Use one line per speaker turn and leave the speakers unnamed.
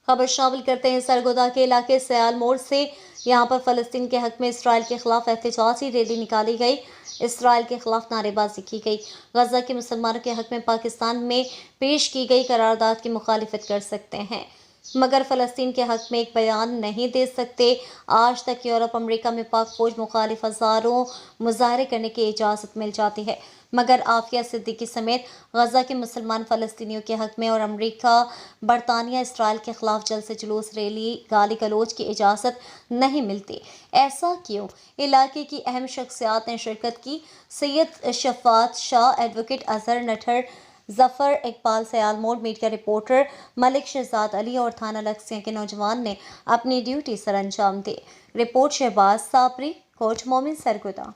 खबर शामिल करते हैं सरगोदा के इलाके सयाल मोड़ से। यहां पर फ़लस्तीन के हक में इसराइल के खिलाफ एहतजाजी रैली निकाली गई। इसराइल के खिलाफ नारेबाजी की गई। गजा के मुसलमानों के हक में पाकिस्तान में पेश की गई करारदाद की मुखालिफत कर सकते हैं, मगर फ़लस्तीन के हक में एक बयान नहीं दे सकते। आज तक यूरोप, अमेरिका में पाक फौज मुखालिफ हज़ारों मुजाहरे करने की इजाज़त मिल जाती है, मगर आफिया सिद्दीकी समेत गजा के मुसलमान फ़लस्तीनियों के हक में और अमेरिका, बरतानिया, इसराइल के खिलाफ जल्द से जुलूस, रैली, गाली गलौज की इजाज़त नहीं मिलती। ऐसा क्यों? इलाके की अहम शख्सियात ने शिरकत की। सैयद शफात शाह, एडवोकेट अजहर नटहर, जफर इकबाल, सयाल मोड़ मीडिया रिपोर्टर मलिक शहजाद अली और थाना लक्सिया के नौजवान ने अपनी ड्यूटी सर अंजाम दी। रिपोर्ट शहबाज साबरी, कोट मोमिन, सरगोदा।